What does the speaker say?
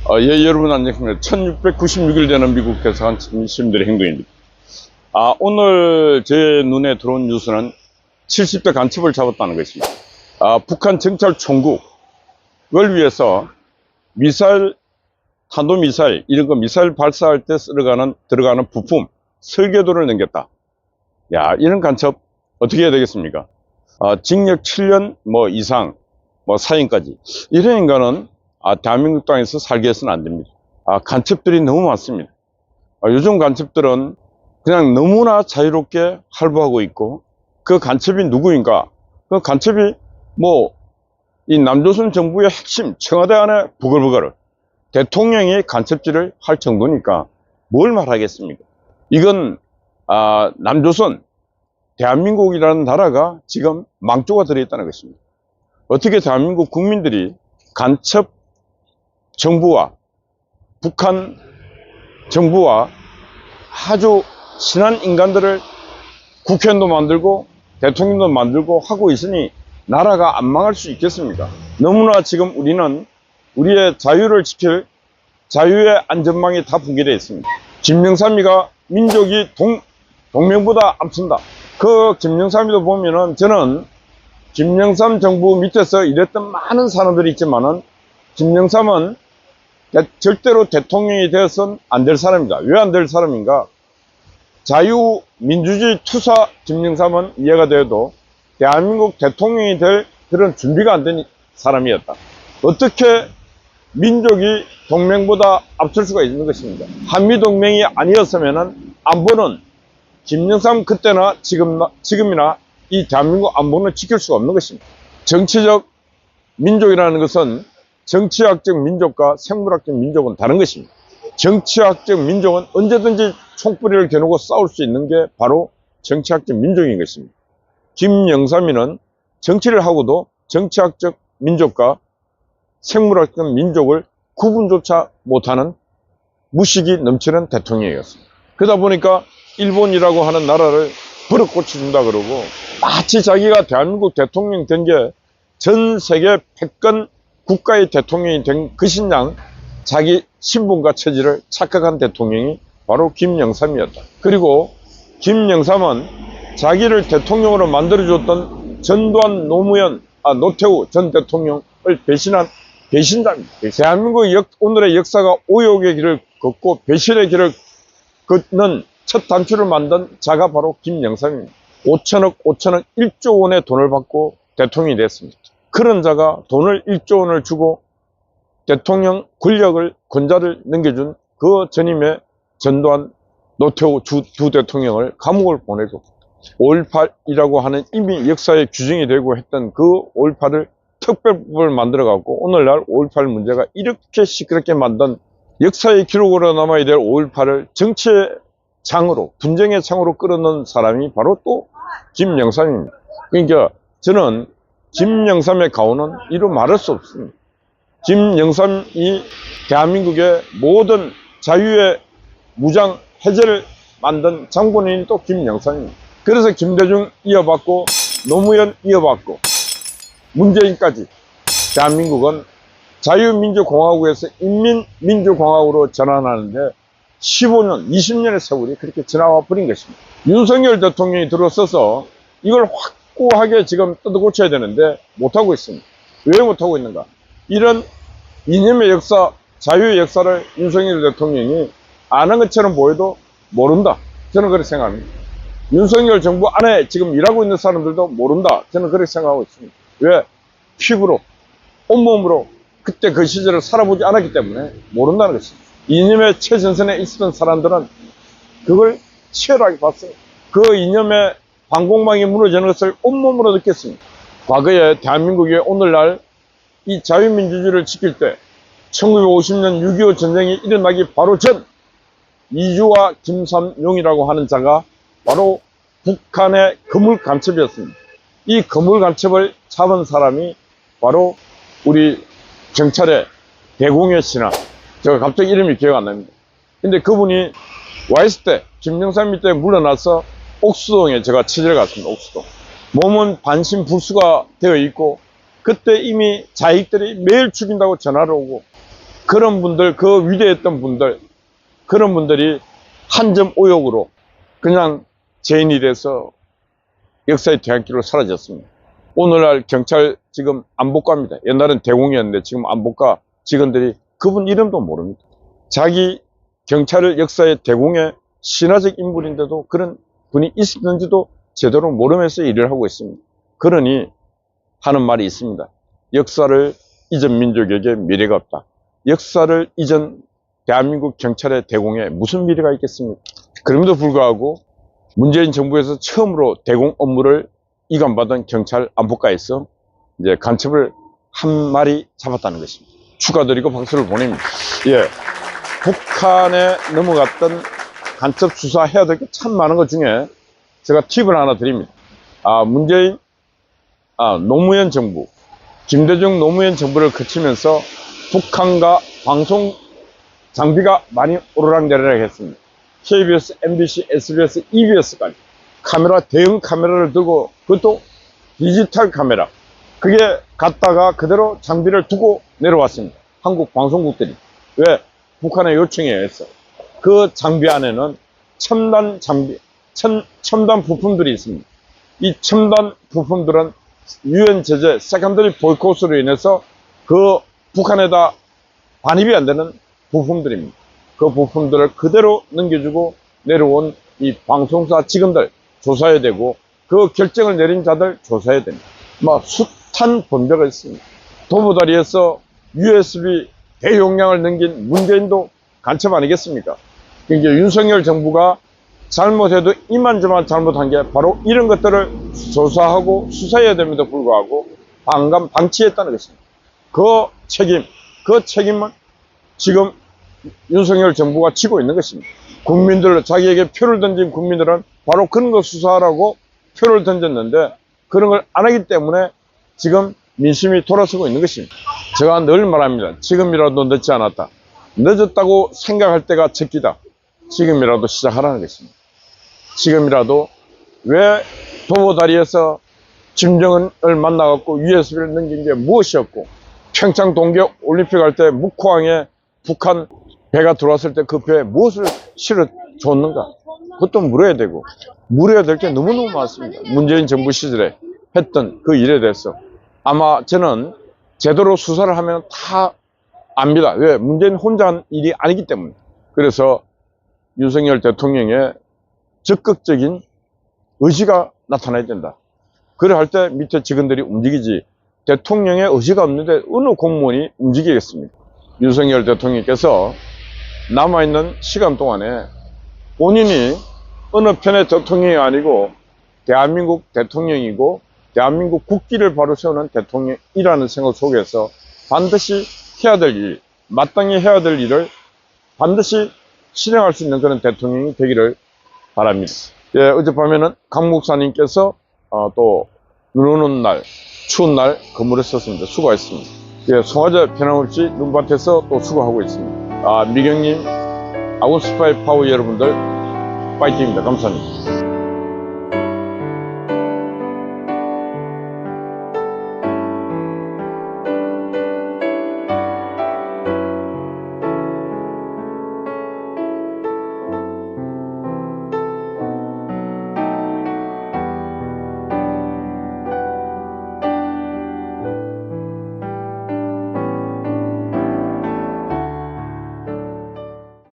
예, 여러분 안녕하십니까. 1696일 되는 미국 대사관 시민들의 행동입니다. 오늘 제 눈에 들어온 뉴스는 70대 간첩을 잡았다는 것입니다. 북한 정찰 총국을 위해서 미사일, 탄도미사일, 이런 거 미사일 발사할 때 들어가는 부품, 설계도를 넘겼다. 이런 간첩 어떻게 해야 되겠습니까? 징역 7년 이상, 사형까지. 이런 인간은 대한민국 땅에서 살게 해서는 안 됩니다. 간첩들이 너무 많습니다. 요즘 간첩들은 그냥 너무나 자유롭게 활보하고 있고, 그 간첩이 누구인가? 그 간첩이 이 남조선 정부의 핵심, 청와대 안에 부글부글 대통령이 간첩질을 할 정도니까 뭘 말하겠습니까? 이건 남조선, 대한민국이라는 나라가 지금 망조가 들어있다는 것입니다. 어떻게 대한민국 국민들이 간첩 정부와 북한 정부와 아주 친한 인간들을 국회의원도 만들고 대통령도 만들고 하고 있으니 나라가 안 망할 수 있겠습니까? 너무나 지금 우리는 우리의 자유를 지킬 자유의 안전망이 다 붕괴되어 있습니다. 김영삼이가 민족이 동맹보다 앞선다. 그 김영삼이도 보면은, 저는 김영삼 정부 밑에서 일했던 많은 사람들이 있지만은 김영삼은 절대로 대통령이 되어서는 안 될 사람입니다. 왜 안 될 사람인가? 자유민주주의 투사 김영삼은 이해가 되어도 대한민국 대통령이 될 그런 준비가 안 된 사람이었다. 어떻게 민족이 동맹보다 앞설 수가 있는 것입니다. 한미동맹이 아니었으면 안보는 김영삼 그때나 지금이나 이 대한민국 안보는 지킬 수가 없는 것입니다. 정치적 민족이라는 것은 정치학적 민족과 생물학적 민족은 다른 것입니다. 정치학적 민족은 언제든지 총뿌리를 겨누고 싸울 수 있는 게 바로 정치학적 민족인 것입니다. 김영삼이는 정치를 하고도 정치학적 민족과 생물학적 민족을 구분조차 못하는 무식이 넘치는 대통령이었습니다. 그러다 보니까 일본이라고 하는 나라를 버릇 고쳐준다 그러고, 마치 자기가 대한민국 대통령 된 게 전 세계 패권 국가의 대통령이 된 것인 양 자기 신분과 처지를 착각한 대통령이 바로 김영삼이었다. 그리고 김영삼은 자기를 대통령으로 만들어줬던 전두환 노태우 전 대통령을 배신한 배신자입니다. 대한민국 오늘의 역사가 오욕의 길을 걷고 배신의 길을 걷는 첫 단추를 만든 자가 바로 김영삼입니다. 5천억 1조 원의 돈을 받고 대통령이 됐습니다. 그런 자가 돈을 1조 원을 주고 대통령 권자를 넘겨준 그 전임의 전두환 노태우 두 대통령을 감옥을 보내고, 5.18이라고 하는 이미 역사의 규정이 되고 했던 그 5.18을 특별법을 만들어 갖고 오늘날 5.18 문제가 이렇게 시끄럽게 만든, 역사의 기록으로 남아야 될 5.18을 정치의 장으로, 분쟁의 장으로 끌어넣은 사람이 바로 또 김영삼입니다. 그러니까 저는 김영삼의 가오는 이루 말할 수 없습니다. 김영삼이 대한민국의 모든 자유의 무장 해제를 만든 장본인이 또 김영삼입니다. 그래서 김대중 이어받고 노무현 이어받고 문재인까지 대한민국은 자유민주공화국에서 인민민주공화국으로 전환하는데 15년, 20년의 세월이 그렇게 지나와 버린 것입니다. 윤석열 대통령이 들어서서 이걸 확고하게 지금 뜯어고쳐야 되는데 못하고 있습니다. 왜 못하고 있는가? 이런 이념의 역사, 자유의 역사를 윤석열 대통령이 아는 것처럼 보여도 모른다. 저는 그렇게 생각합니다. 윤석열 정부 안에 지금 일하고 있는 사람들도 모른다. 저는 그렇게 생각하고 있습니다. 왜? 피부로, 온몸으로 그때 그 시절을 살아보지 않았기 때문에 모른다는 것입니다. 이념의 최전선에 있었던 사람들은 그걸 치열하게 봤습니다. 그 이념의 방공망이 무너지는 것을 온몸으로 느꼈습니다. 과거에 대한민국이 오늘날 이 자유민주주의를 지킬 때 1950년 6.25 전쟁이 일어나기 바로 전 이주와 김삼용이라고 하는 자가 바로 북한의 거물 간첩이었습니다. 이 거물 간첩을 잡은 사람이 바로 우리 경찰의 대공의 신하, 제가 갑자기 이름이 기억 안 납니다. 근데 그분이 와 있을 때 김영삼 때 물러나서 옥수동에 제가 취재를 갔습니다. 옥수동. 몸은 반신불수가 되어 있고 그때 이미 자익들이 매일 죽인다고 전화를 오고 그런 분들, 그 위대했던 분들, 그런 분들이 한 점 오욕으로 그냥 죄인이 돼서 역사의 뒤안길로 사라졌습니다. 오늘날 경찰 지금 안보과입니다. 옛날엔 대공이었는데 지금 안보과 직원들이 그분 이름도 모릅니다. 자기 경찰을 역사의 대공의 신화적 인물인데도 그런 분이 있었는지도 제대로 모르면서 일을 하고 있습니다. 그러니 하는 말이 있습니다. 역사를 잊은 민족에게 미래가 없다. 역사를 잊은 대한민국 경찰의 대공에 무슨 미래가 있겠습니까? 그럼에도 불구하고 문재인 정부에서 처음으로 대공 업무를 이관받은 경찰 안보과에서 이제 간첩을 한 마리 잡았다는 것입니다. 축하드리고 박수를 보냅니다. 예. 북한에 넘어갔던 간첩 수사해야 될 게 참 많은 것 중에 제가 팁을 하나 드립니다. 문재인 노무현 정부, 김대중 노무현 정부를 거치면서 북한과 방송 장비가 많이 오르락내리락 했습니다. KBS, MBC, SBS, EBS까지 카메라, 대형 카메라를 두고, 그것도 디지털 카메라, 그게 갔다가 그대로 장비를 두고 내려왔습니다. 한국 방송국들이. 왜? 북한의 요청에 의해서. 그 장비 안에는 첨단 장비, 첨단 부품들이 있습니다. 이 첨단 부품들은 유엔 제재, 세컨더리 보이콧으로 인해서 그 북한에다 반입이 안 되는 부품들입니다. 그 부품들을 그대로 넘겨주고 내려온 이 방송사 직원들 조사해야 되고, 그 결정을 내린 자들 조사해야 됩니다. 숱한 범죄가 있습니다. 도보다리에서 USB 대용량을 넘긴 문재인도 간첩 아니겠습니까? 그러니까 윤석열 정부가 잘못해도 이만저만 잘못한 게 바로 이런 것들을 조사하고 수사해야 됨에도 불구하고 방치했다는 것입니다. 그 책임은 지금 윤석열 정부가 지고 있는 것입니다. 자기에게 표를 던진 국민들은 바로 그런 거 수사하라고 표를 던졌는데 그런 걸 안 하기 때문에 지금 민심이 돌아서고 있는 것입니다. 제가 늘 말합니다. 지금이라도 늦지 않았다. 늦었다고 생각할 때가 적기다. 지금이라도 시작하라는 것입니다. 지금이라도 왜 도보다리에서 김정은을 만나갖고 USB를 넘긴 게 무엇이었고, 평창 동계 올림픽 할 때 묵호항에 북한 배가 들어왔을 때 그 배에 무엇을 실어 줬는가? 그것도 물어야 되고, 물어야 될 게 너무너무 많습니다. 문재인 정부 시절에 했던 그 일에 대해서 아마 저는 제대로 수사를 하면 다 압니다. 왜? 문재인 혼자 한 일이 아니기 때문에. 그래서 윤석열 대통령의 적극적인 의지가 나타나야 된다. 그래 할 때 밑에 직원들이 움직이지, 대통령의 의지가 없는데 어느 공무원이 움직이겠습니까? 윤석열 대통령께서 남아있는 시간 동안에 본인이 어느 편의 대통령이 아니고 대한민국 대통령이고 대한민국 국기를 바로 세우는 대통령이라는 생각 속에서 반드시 해야 될 일, 마땅히 해야 될 일을 반드시 실행할 수 있는 그런 대통령이 되기를 바랍니다. 예, 어젯밤에는 강 목사님께서 또 눈 오는 날, 추운 날 근무를 썼습니다. 수고하셨습니다. 예, 송화제 변함없이 눈밭에서 또 수고하고 있습니다. 미경님, 아군 스파이 파워 여러분들 파이팅입니다. 감사합니다.